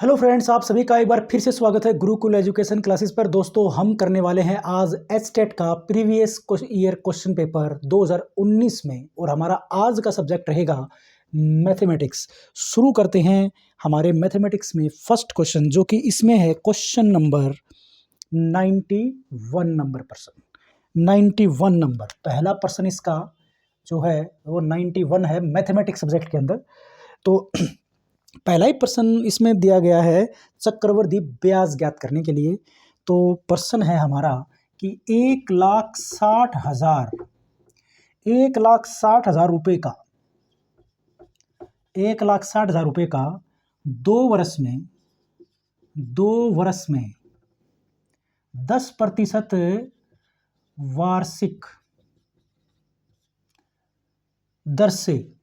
Hello friends, आप सभी का एक बार फिर से स्वागत है गुरुकुल एजुकेशन क्लासेस पर। दोस्तों, हम करने वाले हैं आज एचटेट का प्रीवियस ईयर क्वेश्चन पेपर 2019 में, और हमारा आज का सब्जेक्ट रहेगा मैथमेटिक्स। शुरू करते हैं हमारे मैथमेटिक्स में फर्स्ट क्वेश्चन, जो कि इसमें है question number 91 number person. 91 number पहला पर्सन इसका जो है वो 91 है मैथमेटिक्स सब्जेक्ट के अंदर। तो पहला ही प्रश्न इसमें दिया गया है चक्रवृद्धि ब्याज ज्ञात करने के लिए। तो प्रश्न है हमारा कि 1,60,000 रुपये का 1,60,000 रुपये का 2 वर्ष में 10% वार्षिक दर से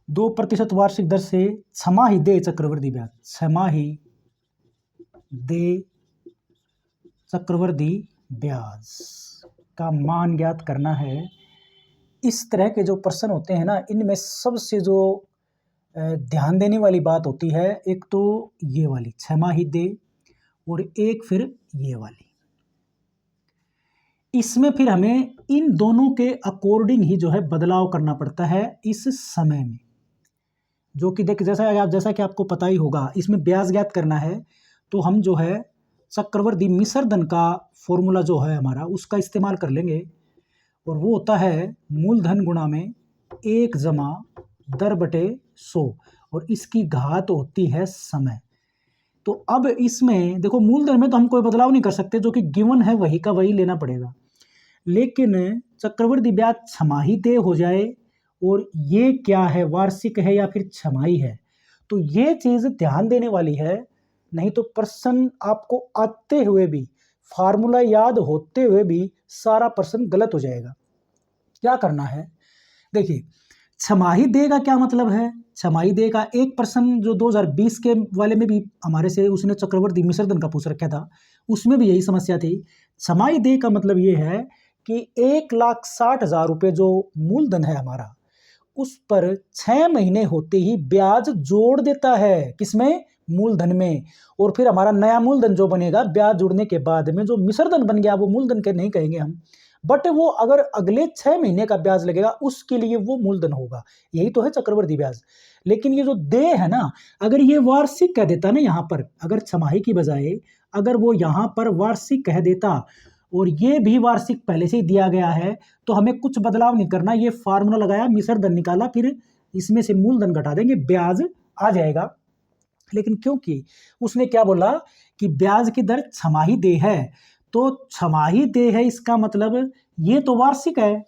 2% वार्षिक दर से छमाही दे चक्रवृद्धि ब्याज का मान ज्ञात करना है। इस तरह के जो प्रश्न होते हैं ना, इनमें सबसे जो ध्यान देने वाली बात होती है, एक तो ये वाली छमाही दे, और एक फिर ये वाली। इसमें फिर हमें इन दोनों के अकॉर्डिंग ही जो है बदलाव करना पड़ता है इस समय में, जो कि जैसा कि आपको पता ही होगा, इसमें ब्याज ज्ञात करना है तो हम जो है चक्रवृद्धि मिश्रधन का फॉर्मूला जो है हमारा, उसका इस्तेमाल कर लेंगे, और वो होता है मूलधन गुणा में 1 जमा दर बटे 100, और इसकी घात होती है समय। तो अब इसमें देखो, मूलधन में तो हम कोई बदलाव नहीं कर सकते, जो कि गिवन है वही का वही लेना पड़ेगा। लेकिन चक्रवृद्धि ब्याज छमाही दे हो जाए, और ये क्या है, वार्षिक है या फिर छमाही है, तो ये चीज़ ध्यान देने वाली है। नहीं तो प्रश्न आपको आते हुए भी, फार्मूला याद होते हुए भी सारा प्रश्न गलत हो जाएगा। क्या करना है, देखिए, छमाही दे का क्या मतलब है। छमाही दे का एक प्रश्न जो 2020 के वाले में भी हमारे से उसने चक्रवृद्धि मिश्रधन का पूछ रखा था, उसमें भी यही समस्या थी। छमाही दे का मतलब ये है कि 1,60,000 रुपये जो मूलधन है हमारा, उस पर 6 महीने होते ही ब्याज जोड़ देता है। किसमें? मूलधन में। और फिर हमारा नया मूलधन जो बनेगा ब्याज जुड़ने के बाद में, जो मिश्रधन बन गया, वो मूलधन के नहीं कहेंगे हम, बट वो अगर अगले 6 महीने का ब्याज लगेगा उसके लिए वो मूलधन होगा। यही तो है चक्रवृद्धि ब्याज। लेकिन ये जो दे है ना, अगर ये वार्षिक कह देता ना, यहाँ पर अगर छमाही की बजाय अगर वो यहाँ पर वार्षिक कह देता, और ये भी वार्षिक पहले से ही दिया गया है, तो हमें कुछ बदलाव नहीं करना। ये फार्मूला लगाया, मिश्रधन निकाला, फिर इसमें से मूलधन घटा देंगे, ब्याज आ जाएगा। लेकिन क्योंकि उसने क्या बोला कि ब्याज की दर छमाही दे है, तो छमाही दे है इसका मतलब ये तो वार्षिक है,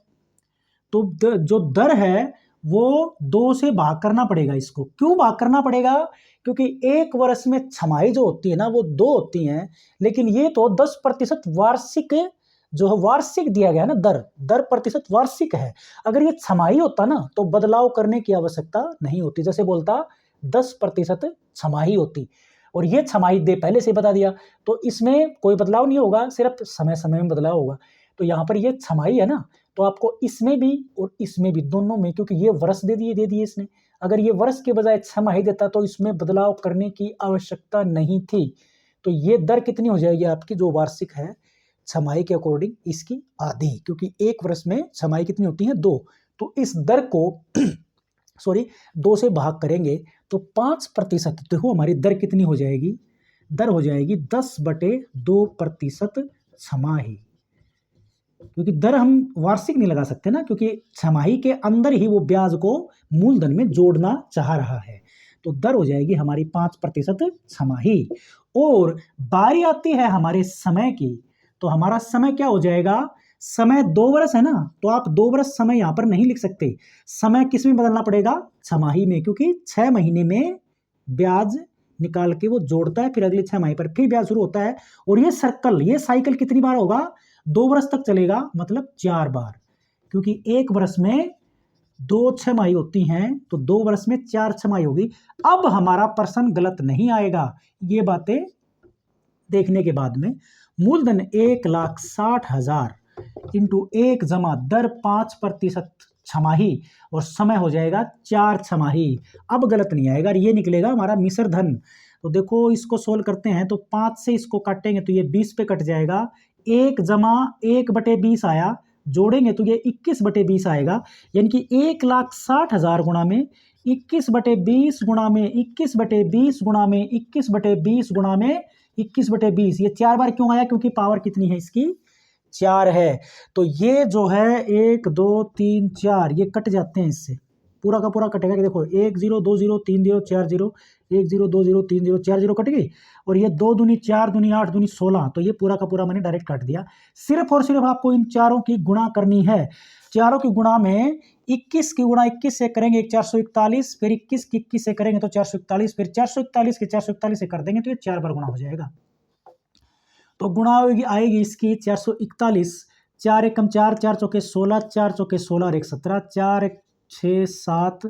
तो जो दर है वो 2 से भाग करना पड़ेगा। इसको क्यों भाग करना पड़ेगा? क्योंकि एक वर्ष में छमाही जो होती है ना, वो 2 होती हैं, लेकिन ये तो 10% वार्षिक जो है, वार्षिक दिया गया ना, दर प्रतिशत वार्षिक है। अगर ये छमाही होता ना, तो बदलाव करने की आवश्यकता नहीं होती। जैसे बोलता 10% छमाही होती, और ये छमाही दे पहले से बता दिया, तो इसमें कोई बदलाव नहीं होगा, सिर्फ समय समय में बदलाव होगा। तो यहाँ पर ये छमाही है ना, तो आपको इसमें भी और इसमें भी, दोनों में, क्योंकि ये वर्ष दे दिए इसने, अगर ये वर्ष के बजाय छमाही देता तो इसमें बदलाव करने की आवश्यकता नहीं थी। तो ये दर कितनी हो जाएगी आपकी, जो वार्षिक है, छमाही के अकॉर्डिंग इसकी आधी, क्योंकि एक वर्ष में छमाही कितनी होती है, 2। तो इस दर को 2 से भाग करेंगे तो 5%, देखो हमारी दर कितनी हो जाएगी, दर हो जाएगी 10/2% छमाही। क्योंकि दर हम वार्षिक नहीं लगा सकते ना, क्योंकि छमाही के अंदर ही वो ब्याज को मूलधन में जोड़ना चाह रहा है। तो दर हो जाएगी हमारी 5% छमाही। और बारी आती है हमारे समय की, तो हमारा समय क्या हो जाएगा, समय 2 वर्ष है ना, तो आप 2 वर्ष समय यहाँ पर नहीं लिख सकते। समय किस में बदलना पड़ेगा? छमाही में, क्योंकि 6 महीने में ब्याज निकाल के वो जोड़ता है, फिर अगले 6 महीने पर फिर ब्याज शुरू होता है। और ये साइकिल कितनी बार होगा? 2 वर्ष तक चलेगा, मतलब 4 बार, क्योंकि एक वर्ष में 2 छमाही होती हैं, तो 2 वर्ष में 4 छमाही होगी। अब हमारा प्रश्न गलत नहीं आएगा, ये बातें देखने के बाद में। मूलधन 1,60,000 इंटू 1 जमा दर 5% छमाही और समय हो जाएगा 4 छमाही। अब गलत नहीं आएगा, ये निकलेगा हमारा मिश्र धन। तो देखो इसको सोल्व करते हैं तो 5 से इसको काटेंगे तो ये 20 पे कट जाएगा। 1 जमा 1/20 आया, जोड़ेंगे तो ये 21/20 आएगा, यानी कि 1,60,000 गुणा में 21/20 गुणा में 21/20 गुणा में 21/20 गुणा में 21/20। ये 4 बार क्यों आया? क्योंकि पावर कितनी है इसकी? 4 है। तो ये जो है 1 2 3 4 ये कट जाते हैं इससे, पूरा का पूरा कटेगा कि देखो 1 0 2 0 3 0 4 0 1 0 2 0 3 0 4 0 कट गई, और ये 2 दूनी 4 दूनी 8 दूनी 16, तो ये पूरा का पूरा मैंने डायरेक्ट काट दिया। सिर्फ और सिर्फ आपको इन चारों की गुणा करनी है। चारों की गुणा में 21 की गुणा 21 से करेंगे 441, फिर 21 की 21 से करेंगे तो 441, फिर 441 के 441 से कर देंगे तो ये 4 बार गुणा हो जाएगा। तो गुणा आएगी इसकी 441, 4 एकम 4, 4 चौके 16, 4 चौके 16 और 1 17, 4 1 6 7,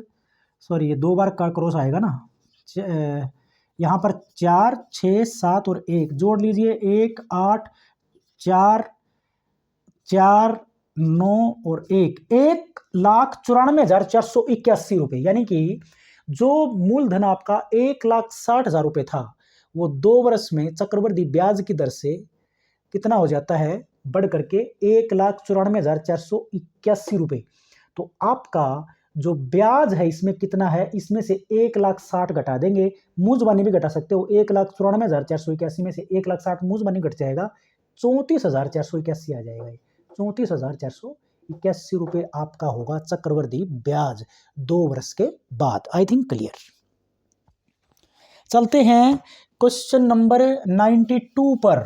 सॉरी ये 2 बार का क्रॉस आएगा ना, यहाँ पर 4 6 7 और 1 जोड़ लीजिए, 1 8 4 4 9 और 1,94,481 रुपये, यानी कि जो मूलधन आपका 1,60,000 रुपये था वो 2 वर्ष में चक्रवृद्धि ब्याज की दर से कितना हो जाता है? बढ़ करके 1,94,481 रुपये। तो आपका जो ब्याज है इसमें कितना है? इसमें से 1,60,000 घटा देंगे, मूजबानी भी घटा सकते हो। 1,94,481 में से 1,60,000 मूजबानी घट जाएगा, 34,481 आ जाएगा। 34,481 रुपये आपका होगा चक्रवृद्धि ब्याज 2 वर्ष के बाद। I think clear. चलते हैं क्वेश्चन नंबर 92 पर।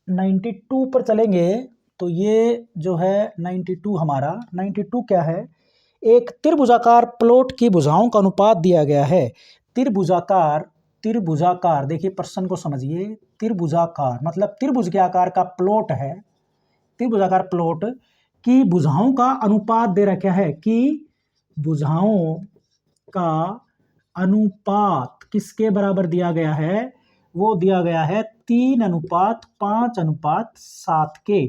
92 पर चलेंगे तो ये जो है 92 हमारा 92 क्या है? एक त्रिभुजाकार प्लॉट की भुजाओं का अनुपात दिया गया है। त्रिभुजाकार देखिए प्रश्न को समझिए। त्रिभुजाकार मतलब त्रिभुज के आकार का प्लॉट है। त्रिभुजाकार प्लॉट की भुजाओं का अनुपात दे रखा है कि भुजाओं का अनुपात किसके बराबर दिया गया है? वो दिया गया है 3:5:7 के।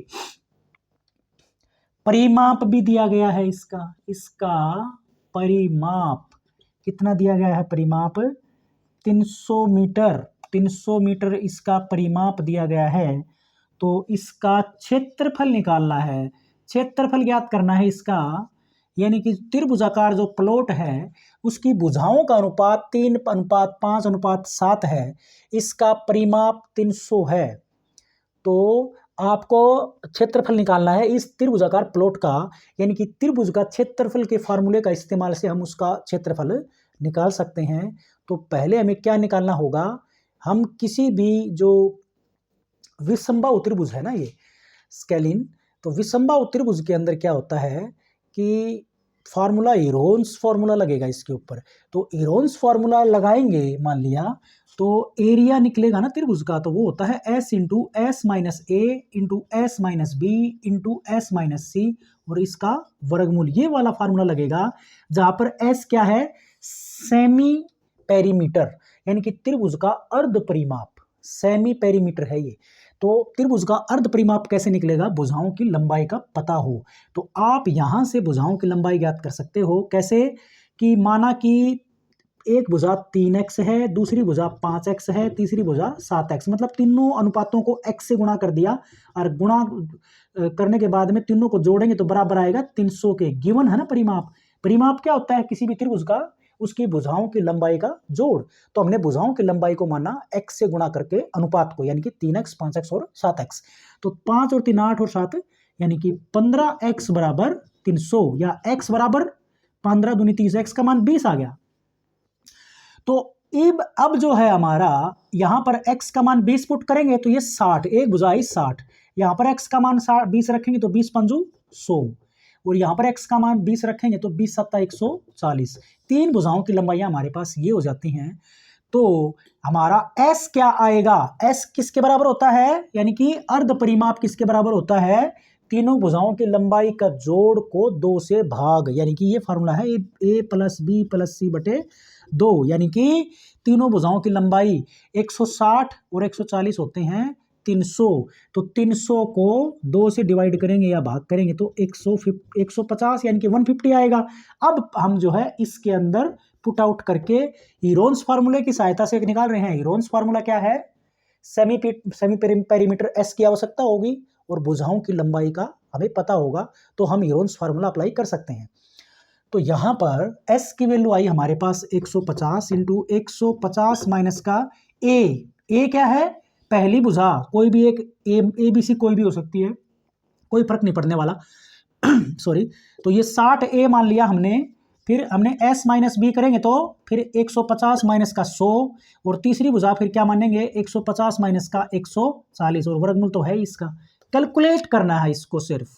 परिमाप भी दिया गया है इसका परिमाप कितना दिया गया है? परिमाप 300 मीटर। 300 मीटर इसका परिमाप दिया गया है। तो इसका क्षेत्रफल निकालना है, क्षेत्रफल ज्ञात करना है इसका, यानी कि त्रिभुजाकार जो प्लॉट है उसकी भुजाओं का अनुपात 3:5:7 है, इसका परिमाप 300 है। तो आपको क्षेत्रफल निकालना है इस त्रिभुजाकार प्लॉट का, यानी कि त्रिभुज का क्षेत्रफल के फार्मूले का इस्तेमाल से हम उसका क्षेत्रफल निकाल सकते हैं। तो पहले हमें क्या निकालना होगा? हम किसी भी जो विषमबाहु त्रिभुज है ना, ये स्केलिन, तो विषमबाहु त्रिभुज के अंदर क्या होता है कि फार्मूला इरोन्स फार्मूला लगेगा इसके ऊपर। तो इरोन्स फार्मूला लगाएंगे मान लिया तो एरिया निकलेगा ना त्रिभुज का, तो वो होता है S into S minus A into S minus B into S minus C और इसका वर्गमूल, ये वाला फार्मूला लगेगा। जहां पर S क्या है? सेमी पेरीमीटर, यानी कि त्रिभुज का अर्ध परिमाप, सेमी पेरीमीटर है ये। तो त्रिभुज का अर्ध परिमाप कैसे निकलेगा? भुजाओं की लंबाई का पता हो तो आप यहां से भुजाओं की लंबाई ज्ञात कर सकते हो। कैसे? कि माना कि एक भुजा 3x है, दूसरी भुजा 5x है, तीसरी भुजा 7x, मतलब तीनों अनुपातों को x से गुणा कर दिया और गुणा करने के बाद में तीनों को जोड़ेंगे तो बराबर आएगा 300 के। गिवन है ना परिमाप। परिमाप क्या होता है? किसी भी त्रिभुज का उसकी भुजाओं की लंबाई का जोड़। तो हमने भुजाओं की लंबाई को माना x से गुणा करके अनुपात को, यानी कि 3x 5x और 7x। तो 5 और 3 8 और 7, यानी कि 15x बराबर 300 या x बराबर 15 दूनी 30, x का मान 20 आ गया। तो अब जो है हमारा यहां पर x का मान 20 पुट करेंगे तो ये 60, एक भुजा 60, यहां पर x का मान 20 रखेंगे तो 20 पंजू 100 और यहां पर x का मान 20 रखेंगे तो 20 सत्ता 140। तीन भुजाओं की लंबाइयां हमारे पास ये हो जाती हैं। तो हमारा s क्या आएगा? s किसके बराबर होता है? यानी कि अर्ध परिमाप किसके बराबर होता है? तीनों भुजाओं की लंबाई का जोड़ को 2 से भाग, यानी कि ये फॉर्मूला है a plus b plus c बटे 2, यानी कि तीनों भुजाओं की लंबाई 160 और 140 होते हैं, 300, तो 300 को 2 से डिवाइड करेंगे या भाग करेंगे तो 150 यानी कि 150 आएगा। अब हम जो है इसके अंदर पुट आउट करके हीरोन्स फार्मूले की सहायता से निकाल रहे हैं। हीरोन्स फार्मूला क्या है? सेमी पेरीमीटर एस की आवश्यकता होगी और भुजाओं की लंबाई का हमें पता होगा, तो हम हीरोन्स फार्मूला अप्लाई कर सकते हैं। तो यहाँ पर एस की वैल्यू आई हमारे पास 150 इंटू 150 माइनस का ए क्या है? पहली भुजा, कोई भी एक ए बी सी कोई भी हो सकती है, कोई फर्क नहीं पड़ने वाला सॉरी। तो ये 60 ए मान लिया हमने, फिर हमने s माइनस बी करेंगे तो फिर 150 माइनस का 100, और तीसरी भुजा फिर क्या मानेंगे? 150 माइनस का 140, और वर्गमूल तो है इसका। कैलकुलेट करना है इसको सिर्फ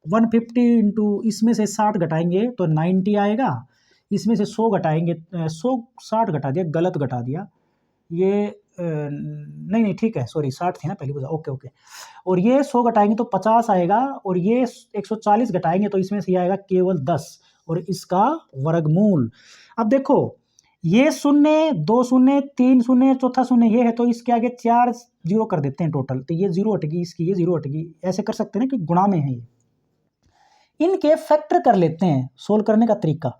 150 इंटू इसमें से 60 घटाएंगे तो 90 आएगा, इसमें से 100 घटाएंगे 60 घटा दिया, गलत घटा दिया ये नहीं ठीक है, सॉरी 60 थी ना पहली भुजा, ओके। और ये 100 घटाएंगे तो 50 आएगा, और ये 140 घटाएंगे तो इसमें से आएगा केवल 10, और इसका वर्गमूल। अब देखो ये 0, 2 शून्य, 3 शून्य, चौथा शून्य ये है, तो इसके आगे 4 जीरो कर देते हैं टोटल, तो ये जीरो हटेगी, इसकी ये जीरो हटेगी। ऐसे कर सकते हैं ना कि गुणा में है ये। इनके फैक्टर कर लेते हैं सोल्व करने का तरीका।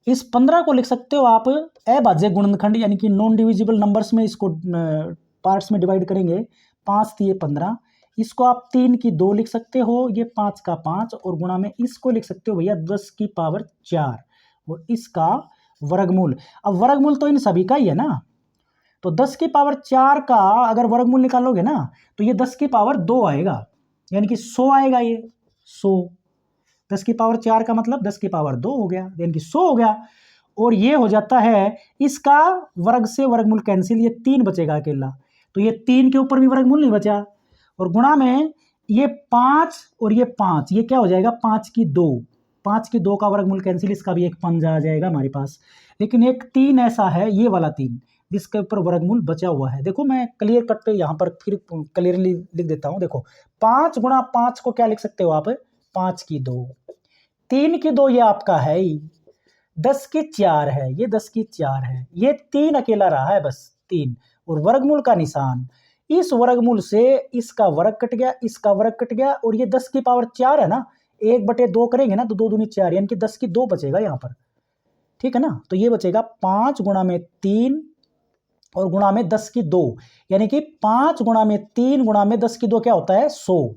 इस 15 को लिख सकते हो आप अभाज्य गुणनखंड, यानी कि नॉन डिविजिबल नंबर्स में इसको पार्ट्स में डिवाइड करेंगे। 5 दिए 15, इसको आप 3 की 2 लिख सकते हो, ये 5 का 5, और गुणा में इसको लिख सकते हो भैया 10 की पावर 4, और इसका वर्गमूल। अब वर्गमूल तो इन सभी का ही है ना, तो 10 की पावर 4 का अगर वर्गमूल निकालोगे ना तो ये 10 की पावर 2 आएगा, यानी कि 100 आएगा। ये 100, 10 की पावर 4 का मतलब 10 की पावर 2 हो गया, यानी कि 100 हो गया। और ये हो जाता है इसका वर्ग से वर्गमूल कैंसिल, ये 3 बचेगा अकेला, तो ये 3 के ऊपर भी वर्गमूल नहीं बचा, और गुणा में ये 5 और ये 5, ये क्या हो जाएगा? 5 की 2, 5 की 2 का वर्गमूल कैंसिल, इसका भी एक पंजा आ जाएगा हमारे पास। लेकिन एक 3 ऐसा है, ये वाला 3 जिसके ऊपर वर्गमूल बचा हुआ है। देखो मैं क्लियर कट पे यहाँ पर फिर क्लियरली लिख देता हूँ। देखो 5 गुणा 5 को क्या लिख सकते हो आप? 5 की 2, 3 की 2 ये आपका है ही, 10 की 4 है, ये 10 की 4 है, ये 3 अकेला रहा है बस 3, और वर्गमूल का निशान। इस वर्गमूल से इसका वर्ग कट गया, इसका वर्ग कट गया, और ये 10 की पावर 4 है ना, 1/2 करेंगे ना तो 2 दूनी 4, यानी कि 10 की 2 बचेगा यहाँ पर, ठीक है ना। तो ये बचेगा 5 गुणा में 3 और गुणा में 10 की 2, यानी कि 5 गुणा में 3 गुणा में 10 की 2 क्या होता है? 100,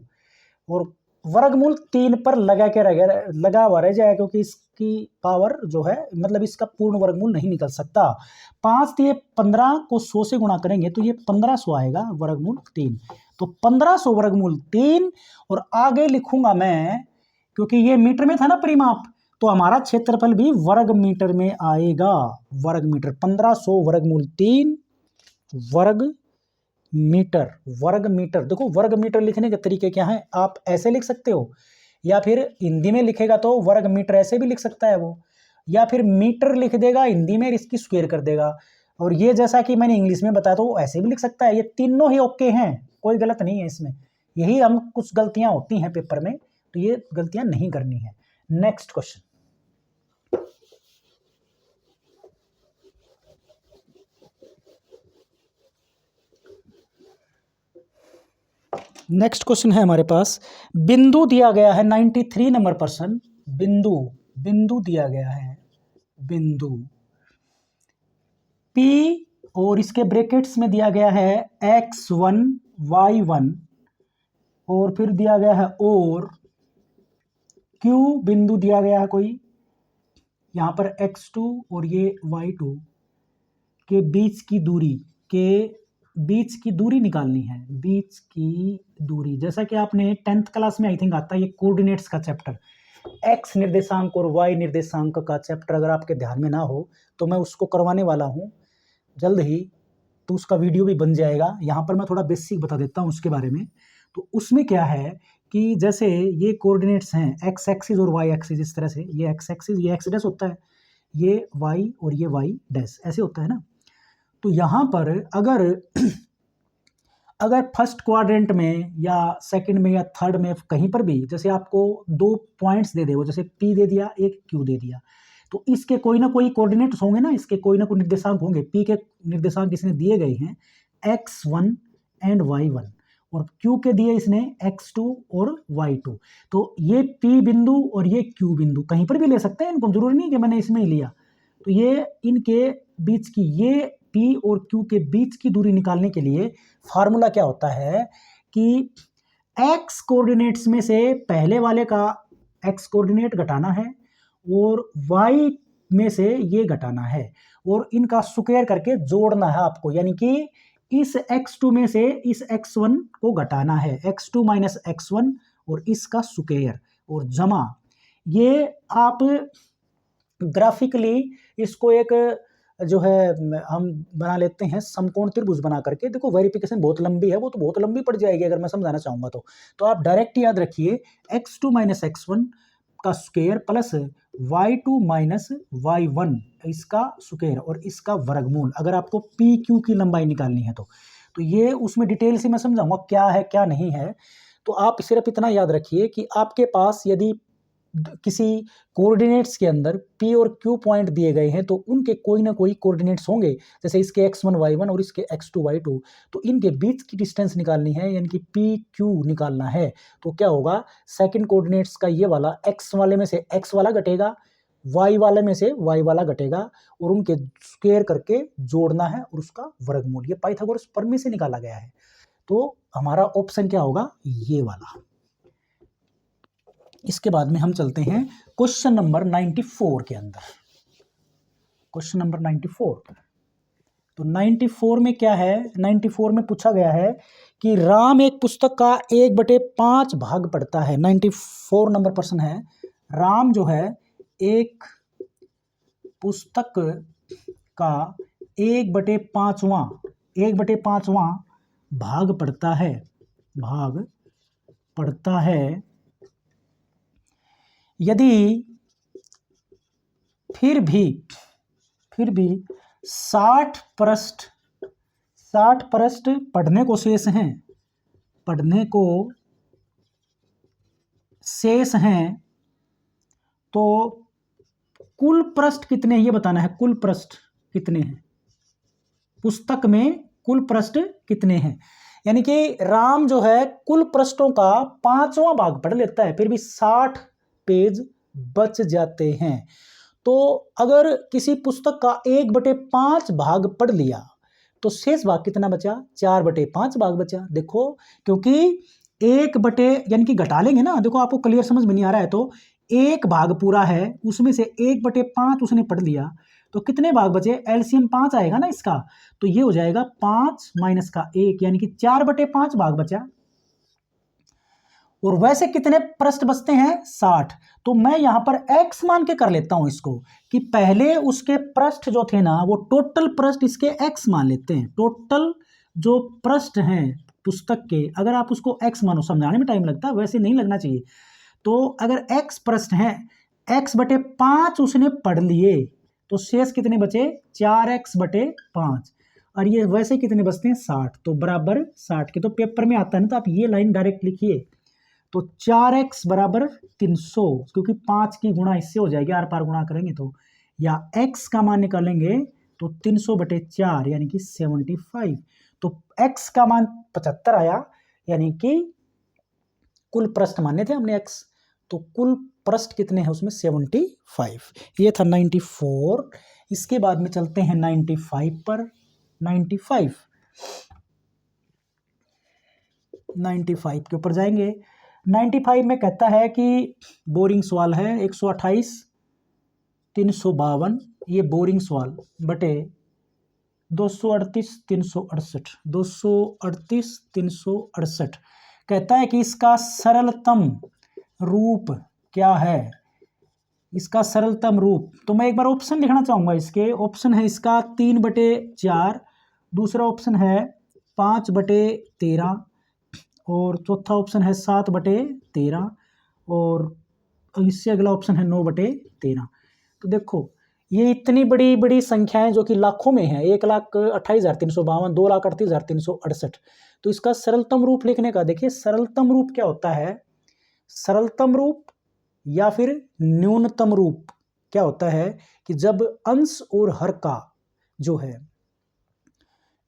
और वर्गमूल 3 पर लगा हुआ रह जाएगा, क्योंकि इसकी पावर जो है मतलब इसका पूर्ण वर्गमूल नहीं निकल सकता। 5 दिए 15 को 100 से गुणा करेंगे तो ये 1500 आएगा वर्गमूल 3, तो 1500 वर्गमूल 3। और आगे लिखूंगा मैं, क्योंकि ये मीटर में था ना परिमाप, तो हमारा क्षेत्रफल भी वर्ग मीटर में आएगा। वर्ग मीटर 1500 वर्गमूल 3 वर्ग मीटर। देखो वर्ग मीटर लिखने के तरीके क्या हैं? आप ऐसे लिख सकते हो, या फिर हिंदी में लिखेगा तो वर्ग मीटर ऐसे भी लिख सकता है वो, या फिर मीटर लिख देगा हिंदी में, इसकी स्क्वायर कर देगा। और ये जैसा कि मैंने इंग्लिश में बताया तो ऐसे भी लिख सकता है। ये तीनों ही ओके हैं, कोई गलत नहीं है इसमें। यही हम कुछ गलतियां होती हैं पेपर में, तो ये गलतियां नहीं करनी है। नेक्स्ट क्वेश्चन, नेक्स्ट क्वेश्चन है हमारे पास। बिंदु दिया गया है 93 नंबर प्रश्न। बिंदु दिया गया है, बिंदु P, और इसके ब्रैकेट्स में दिया गया है x1 y1, और फिर दिया गया है और Q बिंदु दिया गया है कोई यहाँ पर x2 और ये y2 के बीच की दूरी निकालनी है। बीच की दूरी, जैसा कि आपने 10th क्लास में आई थिंक आता है ये कोऑर्डिनेट्स का चैप्टर, x निर्देशांक और y निर्देशांक का चैप्टर अगर आपके ध्यान में ना हो तो मैं उसको करवाने वाला हूँ जल्द ही, तो उसका वीडियो भी बन जाएगा। यहाँ पर मैं थोड़ा बेसिक बता देता हूँ उसके बारे में। तो उसमें क्या है कि जैसे ये कोऑर्डिनेट्स हैं x एक्सिस और y एक्सिस, इस तरह से ये x एक्सिस, ये x डैश होता है, ये y और ये y डैश, ऐसे होता है ना। तो यहाँ पर अगर फर्स्ट क्वाड्रेंट में या सेकंड में या थर्ड में कहीं पर भी जैसे आपको 2 पॉइंट्स दे दे, वो जैसे P दे दिया, एक Q दे दिया, तो इसके कोई ना कोई कोऑर्डिनेट्स होंगे ना, इसके कोई ना कोई निर्देशांक होंगे। P के निर्देशांक इसने दिए गए हैं x1 एंड y1, और Q के दिए इसने x2 और y2। तो ये P बिंदु और ये Q बिंदु कहीं पर भी ले सकते हैं इनको, जरूरी नहीं कि मैंने इसमें ही लिया। तो ये इनके बीच की, ये P और Q के बीच की दूरी निकालने के लिए फार्मूला क्या होता है कि x कोऑर्डिनेट्स में से पहले वाले का x कोऑर्डिनेट घटाना है और y में से ये घटाना है और इनका स्क्वायर करके जोड़ना है आपको, यानी कि इस x2 में से इस x1 को घटाना है, x2 माइनस x1 और इसका स्क्वायर और जमा। ये आप ग्राफिकली इसको एक जो है हम बना लेते हैं समकोण त्रिभुज बना करके। देखो वेरिफिकेशन बहुत लंबी है, वो तो बहुत लंबी पड़ जाएगी अगर मैं समझाना चाहूँगा तो आप डायरेक्ट याद रखिए x2 माइनस x1 का square plus y2 minus y1 इसका स्क्वायर और इसका वर्गमूल, अगर आपको पी क्यू की लंबाई निकालनी है तो ये उसमें डिटेल से मैं समझाऊंगा क्या है क्या नहीं है। तो आप सिर्फ इतना याद रखिए कि आपके पास यदि किसी कोऑर्डिनेट्स के अंदर P और Q पॉइंट दिए गए हैं तो उनके कोई ना कोई कोऑर्डिनेट्स होंगे, जैसे इसके x1 y1 और इसके x2 y2, तो इनके बीच की डिस्टेंस निकालनी है, यानी कि PQ निकालना है। तो क्या होगा, सेकंड कोऑर्डिनेट्स का ये वाला x वाले में से x वाला घटेगा, y वाले में से y वाला घटेगा और उनके स्क्वायर करके जोड़ना है और उसका वर्गमूल। ये पाइथागोरस प्रमेय से निकाला गया है। तो हमारा ऑप्शन क्या होगा, ये वाला। इसके बाद में हम चलते हैं क्वेश्चन नंबर 94 के अंदर। Question number 94। तो 94 में क्या है, 94 में पूछा गया है कि राम एक पुस्तक का 1/5 भाग पढ़ता है। 94 नंबर प्रश्न है, राम जो है एक पुस्तक का 1/5वां भाग पढ़ता है यदि फिर भी 60 पृष्ठ पढ़ने को शेष हैं तो कुल पृष्ठ कितने हैं ये बताना है। कुल पृष्ठ कितने हैं, पुस्तक में कुल पृष्ठ कितने हैं। यानी कि राम जो है कुल पृष्ठों का 5वां भाग पढ़ लेता है, फिर भी 60 पेज बच जाते हैं। तो अगर किसी पुस्तक का 1/5 भाग पढ़ लिया तो शेष भाग कितना बचा, 4/5 भाग बचा। देखो क्योंकि यानी कि घटा लेंगे ना, देखो आपको क्लियर समझ में नहीं आ रहा है तो एक भाग पूरा है, उसमें से 1/5 उसने पढ़ लिया तो कितने भाग बचे, एलसीएम 5 आएगा ना इसका, तो ये हो जाएगा 5 माइनस का 1 यानी कि 4/5 भाग बचा। और वैसे कितने पृष्ठ बचते हैं, 60। तो मैं यहां पर x मान के कर लेता हूं इसको कि पहले उसके पृष्ठ जो थे ना वो टोटल पृष्ठ इसके x मान लेते हैं। टोटल जो पृष्ठ हैं पुस्तक के, अगर आप उसको x मानो, समझाने में टाइम लगता है, वैसे नहीं लगना चाहिए। तो अगर x पृष्ठ हैं, x/5 उसने पढ़ लिए तो शेष कितने बचे, 4x/5 और ये वैसे कितने बचते हैं, 60। तो बराबर 60 के, तो पेपर में आता है ना तो आप ये लाइन डायरेक्ट लिखिए। तो 4x बराबर 300, क्योंकि 5 की गुणा इससे हो जाएगी, आर पार गुणा करेंगे तो, या x का मान निकालेंगे तो 300/4 यानी कि 75। तो x का मान 75 आया, यानी कि कुल पृष्ठ माने थे हमने x, तो कुल पृष्ठ कितने हैं उसमें 75। ये था 94। इसके बाद में चलते हैं 95 पर। 95 के ऊपर जाएंगे। 95 में कहता है कि बोरिंग सवाल है, 128 352, ये बोरिंग सवाल बटे 238 368 कहता है कि इसका सरलतम रूप क्या है। इसका सरलतम रूप, तो मैं एक बार ऑप्शन लिखना चाहूंगा। इसके ऑप्शन है इसका 3/4, दूसरा ऑप्शन है 5/13 और चौथा ऑप्शन है 7/13 और इससे अगला ऑप्शन है 9/13। तो देखो ये इतनी बड़ी बड़ी संख्याएं जो कि लाखों में है, 1,28,352, 2,38,368। तो इसका सरलतम रूप लिखने का, देखिए सरलतम रूप क्या होता है, सरलतम रूप या फिर न्यूनतम रूप क्या होता है कि जब अंश और हर का जो है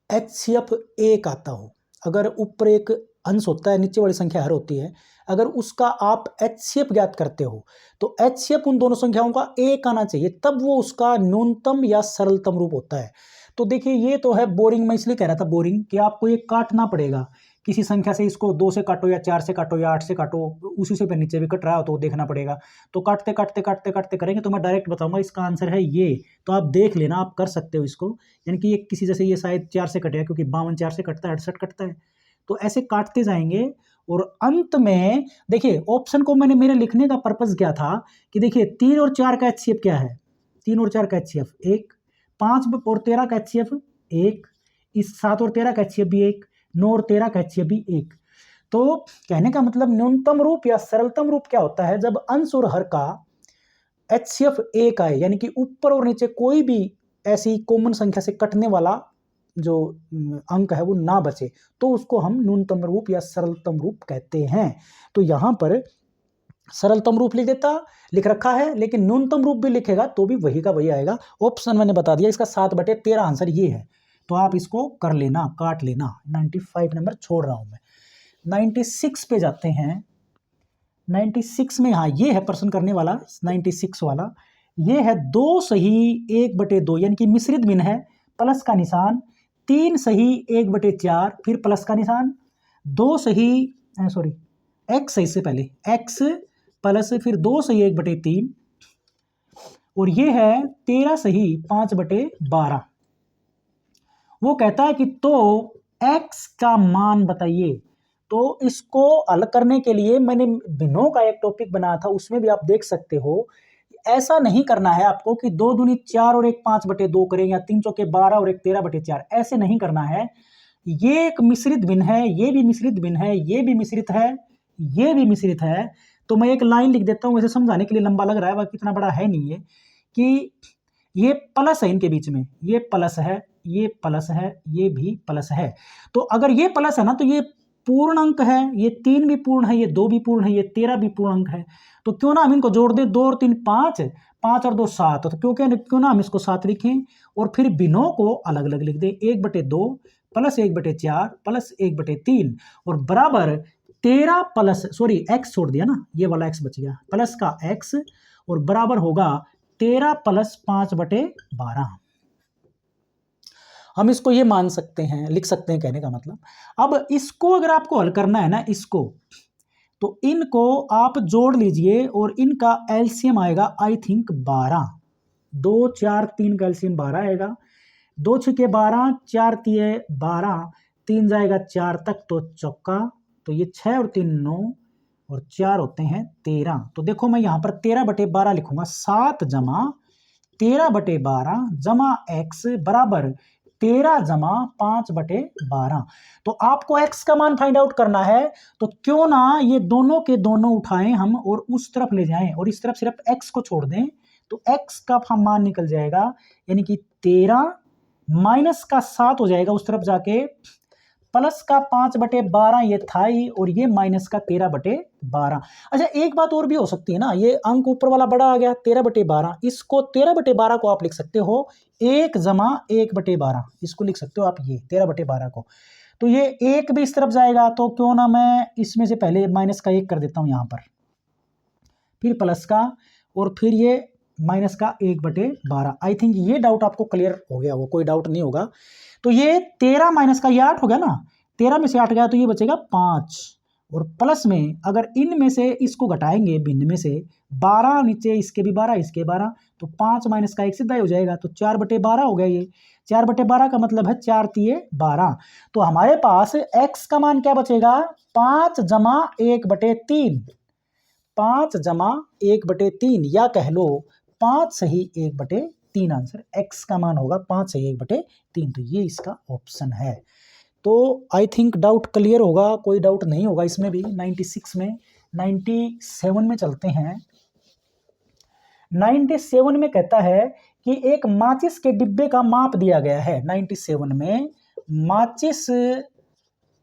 HCF 1 आता हो, अगर ऊपर एक अंश होता है, नीचे वाली संख्या हर होती है, अगर उसका आप HCF ज्ञात करते हो तो HCF उन दोनों संख्याओं का एक आना चाहिए, तब वो उसका न्यूनतम या सरलतम रूप होता है। तो देखिए ये तो है बोरिंग, मैं इसलिए कह रहा था बोरिंग कि आपको ये काटना पड़ेगा किसी संख्या से, इसको 2 से काटो या 4 से काटो या 8 से काटो, उसी से पे नीचे भी कट रहा हो तो देखना पड़ेगा। तो काटते काटते काटते काटते करेंगे तो मैं डायरेक्ट बताऊंगा इसका आंसर है ये। तो आप देख लेना, आप कर सकते हो इसको, यानी कि ये किसी जैसे ये शायद 4 से कटेगा क्योंकि 52 4 से कटता है, 68 कटता है, तो ऐसे काटते जाएंगे। और अंत में देखिए ऑप्शन को मैंने मेरे लिखने का पर्पज क्या था कि देखिए 3 और 4 का HCF क्या है, 3 और 4 का HCF 1, 5 और 13 का HCF 1, इस 7 और 13 का HCF भी 1, 9 और 13 का HCF भी 1। तो कहने का मतलब न्यूनतम रूप या सरलतम रूप क्या होता है, जब अंश और हर का HCF 1 आए, यानी कि ऊपर और नीचे कोई भी ऐसी कॉमन संख्या से कटने वाला जो अंक है वो ना बचे, तो उसको हम न्यूनतम रूप या सरलतम रूप कहते हैं। तो यहां पर सरलतम रूप लिख रखा है, लेकिन न्यूनतम रूप भी लिखेगा तो भी वही का वही आएगा। ऑप्शन मैंने बता दिया, इसका 7/13 आंसर ये है। तो आप इसको कर लेना, काट लेना। 95 नंबर छोड़ रहा हूं मैं, 96 पे जाते हैं। 96 में, हाँ ये है प्रश्न करने वाला 96 वाला। ये है 2 सही 1/2, यानी कि मिश्रित भिन्न है, प्लस का निशान, 3 सही 1/4, फिर प्लस का निशान, 2 सही सॉरी x है इससे पहले, x प्लस फिर 2 सही 1/3, और ये है 13 सही 5/12। वो कहता है कि तो x का मान बताइए। तो इसको हल करने के लिए मैंने भिन्नों का एक टॉपिक बनाया था, उसमें भी आप देख सकते हो। ऐसा नहीं करना है आपको कि 2 दूनी 4 और 1 5/2 करें, या 3 चौके 12 और 1 13/4, ऐसे नहीं करना है। ये एक मिश्रित भिन्न है, ये भी मिश्रित भिन्न है, ये भी मिश्रित है, ये भी मिश्रित है। तो मैं एक लाइन लिख देता हूं, वैसे समझाने के लिए लंबा लग रहा है, बाकी इतना बड़ा है नहीं है, कि ये प्लस है इनके बीच में, ये प्लस है, ये प्लस है, ये भी प्लस है। तो अगर ये प्लस है ना तो ये पूर्ण अंक है, ये 3 भी पूर्ण है, ये 2 भी पूर्ण है, ये 13 भी पूर्ण अंक है। तो क्यों ना हम इनको जोड़ दें, 2 और 3 5, 5 और 2 7, तो क्यों ना हम इसको 7 लिखें, और फिर भिन्नों को अलग अलग लिख दें, 1/2 प्लस 1/4 प्लस 1/3, और बराबर 13 प्लस x छोड़ दिया ना, ये वाला x बच गया, प्लस का x, और बराबर होगा 13 प्लस 5/12। हम इसको ये मान सकते हैं, लिख सकते हैं, कहने का मतलब। अब इसको अगर आपको हल करना है ना, इसको, तो इनको आप जोड़ लीजिए और इनका एलसीएम आएगा आई थिंक 12। 2 4 3 का एलसीएम 12 आएगा। 2 6 12, 4 3 12, 3 जाएगा 4 तक तो चौका, तो ये 6 और 3 9, और 4 होते हैं 13। तो देखो मैं यहाँ पर 13/12 लिखूंगा, 7 जमा 13/12 जमा x बराबर 13 जमा 5/12। तो आपको x का मान फाइंड आउट करना है, तो क्यों ना ये दोनों के दोनों उठाएं हम और उस तरफ ले जाएं, और इस तरफ सिर्फ x को छोड़ दें, तो x का हम मान निकल जाएगा, यानी कि 13 माइनस का 7 हो जाएगा उस तरफ जाके, प्लस का 5/12 ये था ही, और ये माइनस का 13/12। अच्छा एक बात और भी हो सकती है ना, ये अंक ऊपर वाला बड़ा आ गया 13/12, इसको 13/12 को आप लिख सकते हो 1 जमा 1/12, इसको लिख सकते हो आप ये 13/12 को। तो ये 1 भी इस तरफ जाएगा, तो क्यों ना मैं इसमें से पहले माइनस का 1 कर देता हूं यहां पर, फिर प्लस का, और फिर ये माइनस का 1/12। आई थिंक ये डाउट आपको क्लियर हो गया, वो कोई डाउट नहीं होगा। तो ये 13 माइनस का, ये 8 हो गया ना, 13 में से 8 गया तो ये बचेगा 5, और प्लस में अगर इनमें से इसको घटाएंगे, भिन्न में से 12 नीचे, इसके भी 12 इसके 12, तो 5 माइनस का 1 सीधा ही हो जाएगा, तो 4/12 हो गया। ये 4/12 का मतलब है 4 3 12। तो हमारे पास x का मान क्या बचेगा, 5 जमा 1/3, 5 जमा 1/3, या कह लो 5 सही 1/3 आंसर। x का मान होगा 5 सही 1/3, तो ये इसका ऑप्शन है। तो आई थिंक डाउट क्लियर होगा, कोई डाउट नहीं होगा इसमें भी। 96 में 97 में चलते हैं। 97 में कहता है कि एक माचिस के डिब्बे का माप दिया गया है। 97 में माचिस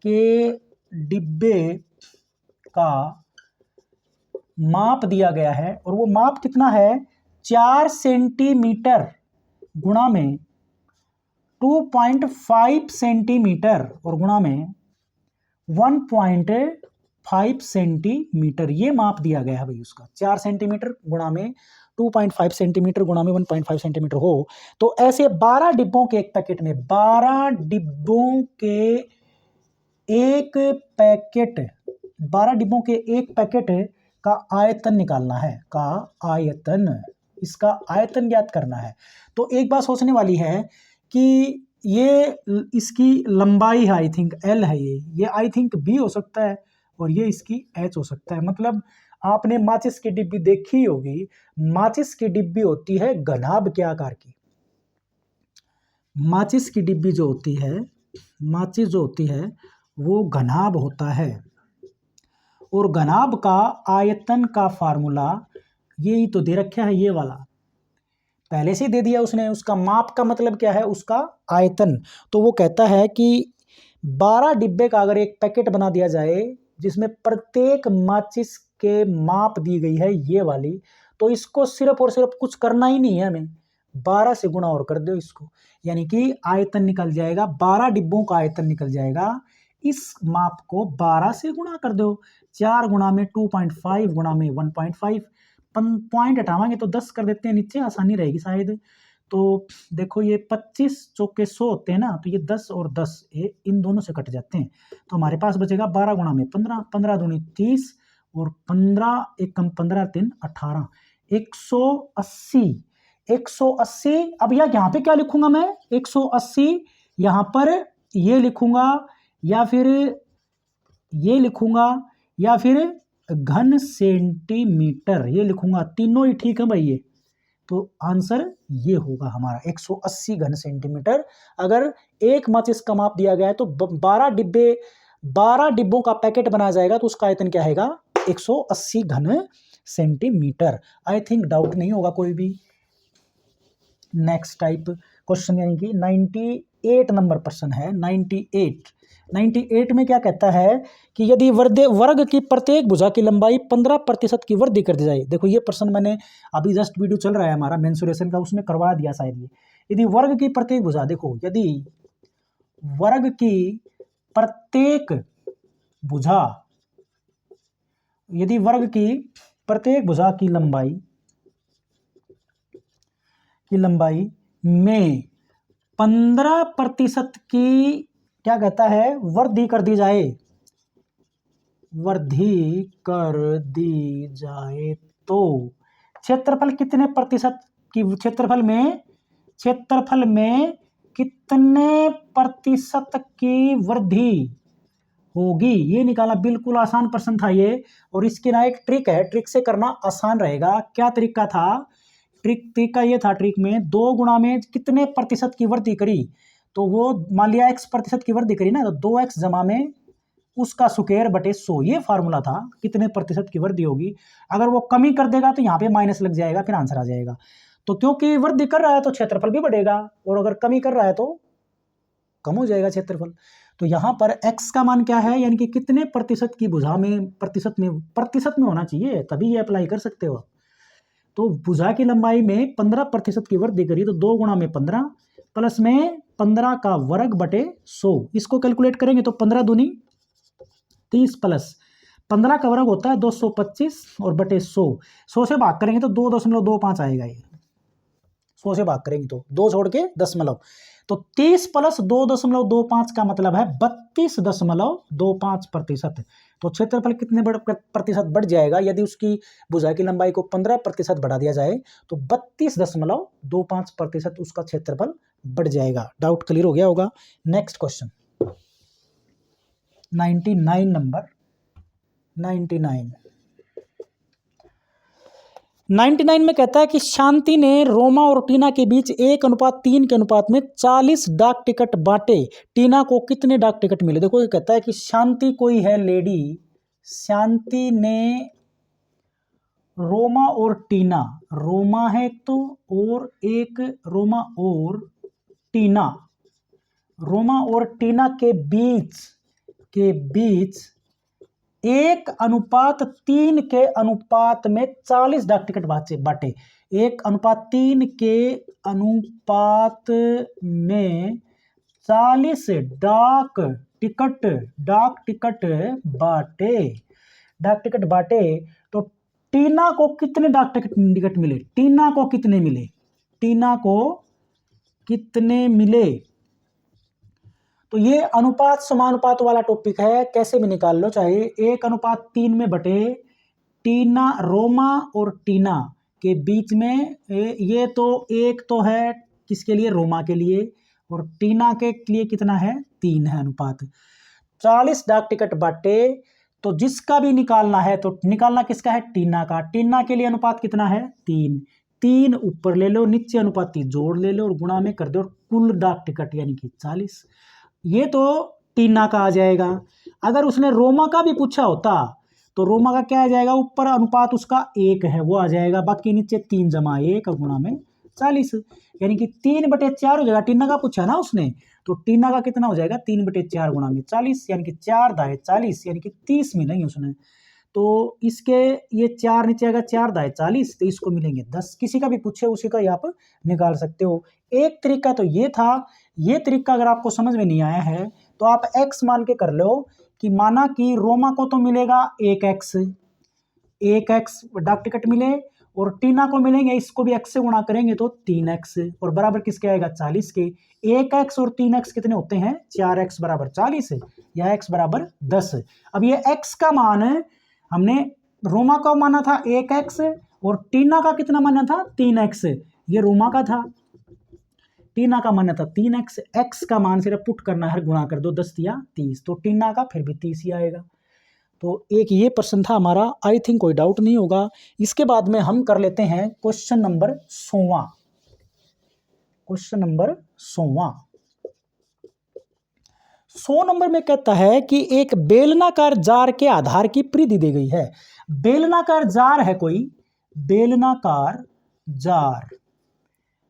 के डिब्बे का माप दिया गया है, और वो माप कितना है, 4 सेंटीमीटर गुणा में 2.5 सेंटीमीटर, और गुणा में 1.5 सेंटीमीटर ये माप दिया गया है भाई उसका। 4 सेंटीमीटर गुणा में 2.5 सेंटीमीटर गुणा में 1.5 सेंटीमीटर हो तो ऐसे 12 डिब्बों के एक पैकेट में 12 डिब्बों के एक पैकेट 12 डिब्बों के एक पैकेट का आयतन निकालना है, का आयतन, इसका आयतन ज्ञात करना है। तो एक बात सोचने वाली है कि ये इसकी लंबाई है, आई थिंक एल है, ये आई थिंक बी हो सकता है और ये इसकी एच हो सकता है। मतलब आपने माचिस की डिब्बी देखी होगी, माचिस की डिब्बी होती है घनाभ के आकार की। माचिस की डिब्बी जो होती है, माचिस जो होती है वो घनाभ होता है और घनाभ का आयतन का फार्मूला यही तो दे रखा है, ये वाला पहले से दे दिया उसने। उसका माप का मतलब क्या है, उसका आयतन। तो वो कहता है कि 12 डिब्बे का अगर एक पैकेट बना दिया जाए जिसमें प्रत्येक माचिस के माप दी गई है ये वाली, तो इसको सिर्फ और सिर्फ कुछ करना ही नहीं है हमें, 12 से गुणा और कर दो इसको, यानी कि आयतन निकल जाएगा, 12 डिब्बों का आयतन निकल जाएगा। इस माप को 12 से गुणा कर दो, 4 गुणा में 2.5 गुणा में 1.5, पॉइंट हटावांगे तो 10 कर देते हैं नीचे, आसानी रहेगी शायद। तो देखो ये 25 चौके 100 होते हैं ना, तो ये 10 और 10 ये इन दोनों से कट जाते हैं, तो हमारे पास बचेगा 12 गुणा में 15, 15 दूनी 30 और 15 एक कम 15 3 18, 180, 180। अब यहाँ पे क्या लिखूंगा मैं, 180 यहाँ पर ये लिखूंगा या फिर ये लिखूंगा या फिर घन सेंटीमीटर ये लिखूंगा, तीनों ही ठीक है भाई ये। तो आंसर ये होगा हमारा 180 घन सेंटीमीटर। अगर एक माचिस का माप दिया गया है तो 12 डिब्बों का पैकेट बनाया जाएगा तो उसका आयतन क्या है, 180 घन सेंटीमीटर। आई थिंक डाउट नहीं होगा कोई भी। नेक्स्ट टाइप क्वेश्चन यानी कि 98 नंबर प्रश्न है। 98 में क्या कहता है कि यदि वर्ग की प्रत्येक भुजा की लंबाई 15% की वृद्धि कर दी जाए। देखो ये प्रश्न मैंने अभी जस्ट वीडियो चल रहा है हमारा मेंसुरेशन का, उसमें करवा दिया शायद ये। यदि वर्ग की प्रत्येक भुजा, देखो यदि वर्ग की प्रत्येक भुजा, यदि वर्ग की प्रत्येक भुजा की लंबाई में 15% की क्या कहता है वृद्धि कर दी जाए, तो क्षेत्रफल कितने प्रतिशत की, क्षेत्रफल में कितने प्रतिशत की वृद्धि होगी, ये निकाला। बिल्कुल आसान प्रश्न था ये, और इसकी ना एक ट्रिक है, ट्रिक से करना आसान रहेगा। क्या तरीका था, ट्रिक का ये था, ट्रिक में 2 गुणा में कितने प्रतिशत की वृद्धि करी, तो वो मान लिया x प्रतिशत की वृद्धि करी ना, तो 2x जमा में उसका स्क्वायर बटे 100, ये फार्मूला था कितने प्रतिशत की वृद्धि होगी। अगर वो कमी कर देगा तो यहाँ पे माइनस लग जाएगा, फिर आंसर आ जाएगा। तो क्योंकि वृद्धि कर रहा है तो क्षेत्रफल भी बढ़ेगा, और अगर कमी कर रहा है तो कम हो जाएगा क्षेत्रफल। तो यहाँ पर x का मान क्या है, यानी कि कितने प्रतिशत की भुजा में, प्रतिशत में होना चाहिए, तभी ये अप्लाई कर सकते हो। तो भुजा की लंबाई में 15% की वृद्धि करी, तो 2 गुणा में 15 प्लस में 15 का वर्ग बटे 100, इसको कैलकुलेट करेंगे तो 15 दूनी 30 प्लस 15 का वर्ग होता है 225 और बटे 100 से भाग करेंगे तो 2.25 आएगा। ये 100 से भाग करेंगे तो 2 छोड़ के दशमलव, तो 30 प्लस 2.25 का मतलब है 32.25%। तो क्षेत्रफल कितने प्रतिशत बढ़ जाएगा, यदि उसकी भुजा की लंबाई को 15% बढ़ा दिया जाए तो 32.25% उसका क्षेत्रफल बढ़ जाएगा। डाउट क्लियर हो गया होगा। नेक्स्ट क्वेश्चन 99 नंबर 99 में कहता है कि शांति ने रोमा और टीना के बीच 1:3 के अनुपात में 40 डाक टिकट बांटे, टीना को कितने डाक टिकट मिले। देखो ये कहता है कि शांति कोई है लेडी, शांति ने रोमा और टीना, रोमा है एक तो और एक रोमा और टीना, रोमा और टीना के बीच 1:3 के अनुपात में 40 डाक टिकट बांटे। 1:3 के अनुपात में 40 डाक टिकट, डाक टिकट बांटे, डाक टिकट बांटे तो टीना को कितने डाक टिकट मिले, टीना को कितने मिले, टीना को कितने मिले। तो ये अनुपात समानुपात वाला टॉपिक है, कैसे भी निकाल लो, चाहे 1:3 में बटे टीना, रोमा और टीना के बीच में, ये तो एक तो है किसके लिए, रोमा के लिए, और टीना के लिए कितना है, 3 है अनुपात। 40 डाक टिकट बांटे तो जिसका भी निकालना है, तो निकालना किसका है, टीना का। टीना के लिए अनुपात कितना है, 3। 3 ऊपर ले लो, नीचे अनुपाती जोड़ ले लो और गुणा में कर दो, कुल डाक टिकट यानी कि 40। ये तो टीना का आ जाएगा। अगर उसने रोमा का भी पूछा होता तो रोमा का क्या आ जाएगा, ऊपर अनुपात उसका 1 है वो आ जाएगा, बाकी नीचे 3 जमा 1 गुणा में 40, यानी कि 3/4 हो जाएगा। टीना का पूछा ना उसने, तो टीना का कितना हो जाएगा, 3/4 गुणा में 40, यानी कि 4 दाए 40, यानी कि 30 मिलेंगे उसने। तो इसके ये 4 नीचे आएगा, 4 दाए 40, तो इसको मिलेंगे 10। किसी का भी पूछे उसी का ही आप निकाल सकते हो। एक तरीका तो ये था। ये तरीका अगर आपको समझ में नहीं आया है तो आप x मान के कर लो कि माना कि रोमा को तो मिलेगा 1x, 1x डाक टिकट मिले, और टीना को मिलेंगे, इसको भी x से गुणा करेंगे तो 3x, और बराबर किसके आएगा, 40 के। 1x और 3x कितने होते हैं, 4x बराबर 40 या x बराबर 10। अब ये x का मान हमने रोमा का माना था 1x और टीना का कितना माना था, 3x। ये रोमा का था, टीना का माना था 3x। x का मान सिर्फ पुट करना है, गुणा कर दो, 10 या 30, तो टीना का फिर भी 30 ही आएगा। तो एक ये प्रश्न था हमारा, आई थिंक कोई डाउट नहीं होगा। इसके बाद में हम कर लेते हैं question number 16। Question number 16, 100 number में कहता है कि एक बेलनाकार जार के आधार की परिधि दी गई है। बेलनाकार जार है कोई, बेलनाकार जार,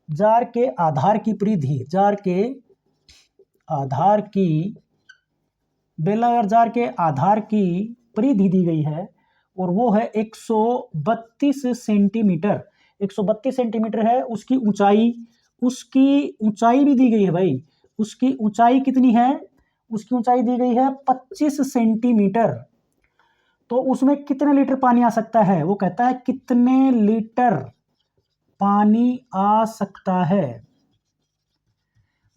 जार के आधार की परिधि, जार के आधार की, बेलनाकार जार के आधार की परिधि दी गई है और वो है 132 सेंटीमीटर। 132 सेंटीमीटर है उसकी ऊंचाई, उसकी ऊंचाई भी दी गई है भाई। उसकी ऊंचाई कितनी है, उसकी ऊंचाई दी गई है 25 सेंटीमीटर। तो उसमें कितने लीटर पानी आ सकता है, वो कहता है कितने लीटर पानी आ सकता है।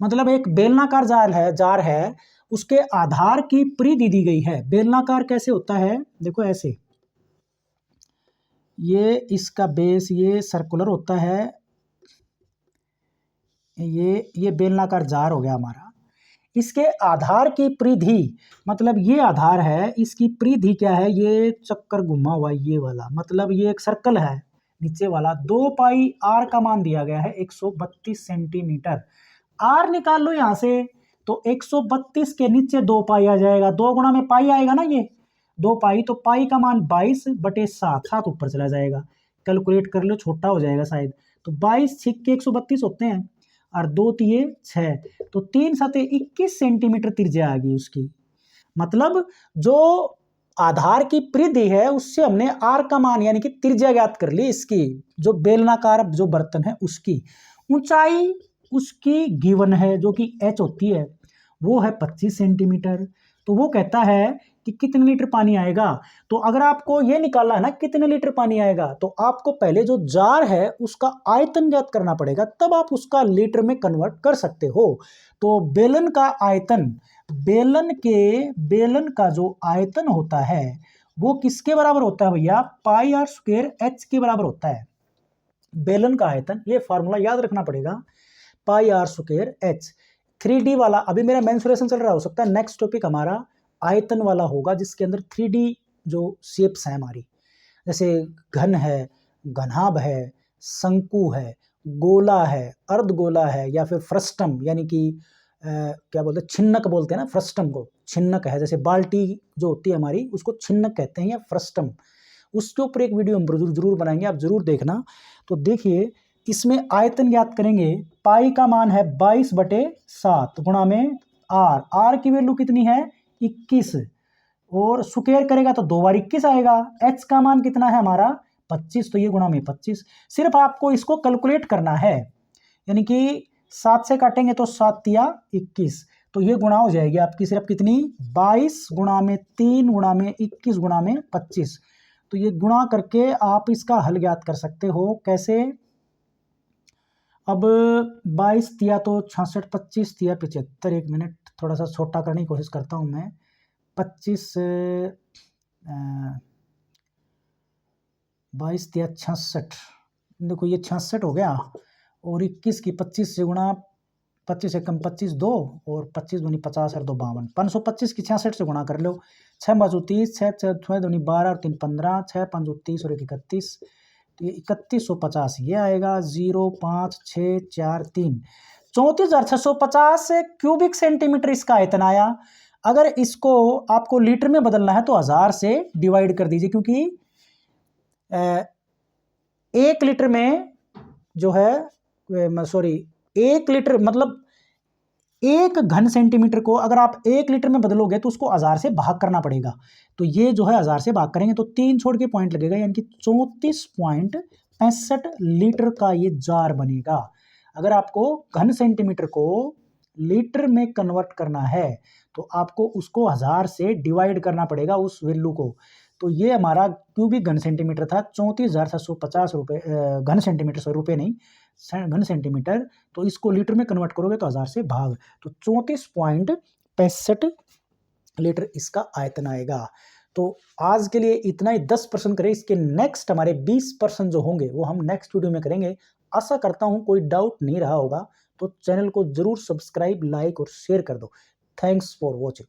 मतलब एक बेलनाकार जार है, उसके आधार की परिधि दी गई है। बेलनाकार कैसे होता है, देखो ऐसे, ये इसका बेस ये सर्कुलर होता है, ये बेलनाकार जार हो गया हमारा। इसके आधार की परिधि, मतलब ये आधार है, इसकी परिधि क्या है, ये चक्कर घुमा हुआ ये वाला, मतलब ये एक सर्कल है नीचे वाला। 2 पाई आर का मान दिया गया है 132 सेंटीमीटर। आर निकाल लो यहां से, तो 132 के नीचे 2 पाई आ जाएगा, 2 गुणा में पाई आएगा ना, ये 2 पाई, तो पाई का मान 22/7, 7 ऊपर चला जाएगा, कैलकुलेट कर लो, छोटा हो जाएगा शायद। तो 22 छिक्के 132 होते हैं और 2 तिये 6, तो 3 7 21 सेंटीमीटर त्रिज्या आ गई उसकी। मतलब जो आधार की परिधि है उससे हमने आर का मान यानी कि त्रिज्या ज्ञात कर ली इसकी, जो बेलनाकार जो बर्तन है उसकी। ऊंचाई उसकी गिवन है जो कि h होती है, वो है 25 सेंटीमीटर। तो वो कहता है कि कितने लीटर पानी आएगा। तो अगर आपको ये निकालना है ना कितने लीटर पानी आएगा, तो आपको पहले जो जार है उसका आयतन ज्ञात करना पड़ेगा, तब आप उसका लीटर में कन्वर्ट कर सकते हो। तो बेलन का आयतन, बेलन का जो आयतन होता है वो किसके बराबर होता है भैया, पाई आर स्क्वायर h के बराबर होता है। बेलन का आयतन, ये फॉर्मूला याद रखना पड़ेगा, पाई आर स्क्वायर h। 3D वाला अभी मेरा मेंसुरेशन चल रहा, हो सकता है नेक्स्ट टॉपिक हमारा आयतन वाला होगा जिसके अंदर 3D जो शेप्स हैं हमारी, जैसे घन है, घनाभ है, शंकु है, गोला है, अर्धगोला है, या फिर फ्रस्टम यानी कि क्या बोलते हैं, छिन्नक बोलते हैं ना, फ्रस्टम को छिन्नक है। जैसे बाल्टी जो होती है हमारी उसको छिन्नक कहते हैं या फ्रस्टम। उसके ऊपर एक वीडियो हम जरूर बनाएंगे, आप जरूर देखना। तो देखिए इसमें आयतन ज्ञात करेंगे, पाई का मान है 22/7 गुणा में आर की वैल्यू कितनी है 21, और स्क्वायर करेगा तो 2 बार 21 आएगा। h का मान कितना है हमारा 25, तो ये गुणा में 25। सिर्फ आपको इसको कैलकुलेट करना है, यानी कि 7 से काटेंगे तो 7 या 21, तो ये गुणा हो जाएगी आपकी सिर्फ कितनी 22 गुणा में 3 गुणा में 21 गुणा में 25। तो ये गुणा करके आप इसका हल ज्ञात कर सकते हो। कैसे? अब 22 दिया तो 66, 25 दिया 75। एक मिनट थोड़ा सा छोटा करने की कोशिश करता हूँ मैं। 25 22 दिया 66, देखो ये 66 हो गया। और 21 की 25 से गुणा, 25 से कम 25 दो, और 25 दूनी 50 और 2 52, 525 की 66 से गुणा कर लो। 6 बाजू 30, 6 दूनी 12 और 3 15, 6 5 30 और 1 31, तो ये 3150 ये आएगा। 05643 34,650 क्यूबिक सेंटीमीटर इसका आयतन आया। अगर इसको आपको लीटर में बदलना है तो 1000 से डिवाइड कर दीजिए, क्योंकि 1 लीटर में जो है, सॉरी 1 लीटर मतलब 1 घन सेंटीमीटर को अगर आप 1 लीटर में बदलोगे तो उसको 1000 से भाग करना पड़ेगा। तो ये जो है 1000 से भाग करेंगे तो 3 छोड़ के पॉइंट लगेगा, यानी कि 34.65 लीटर का ये जार बनेगा। अगर आपको घन सेंटीमीटर को लीटर में कन्वर्ट करना है तो आपको उसको 1000 से डिवाइड करना पड़ेगा उस वैल्यू को। तो ये हमारा क्यूबिक घन सेंटीमीटर था 34,750 रुपये, घन सेंटीमीटर, सौ रुपये नहीं, घन सेंटीमीटर। तो इसको लीटर में कन्वर्ट करोगे तो 1000 से भाग, तो 34.65 लीटर इसका आयतन आएगा। तो आज के लिए इतना ही, 10% करें। इसके नेक्स्ट हमारे 20% जो होंगे वो हम नेक्स्ट वीडियो में करेंगे। आशा करता हूं कोई डाउट नहीं रहा होगा। तो चैनल को जरूर सब्सक्राइब, लाइक और शेयर कर दो। Thanks for watching.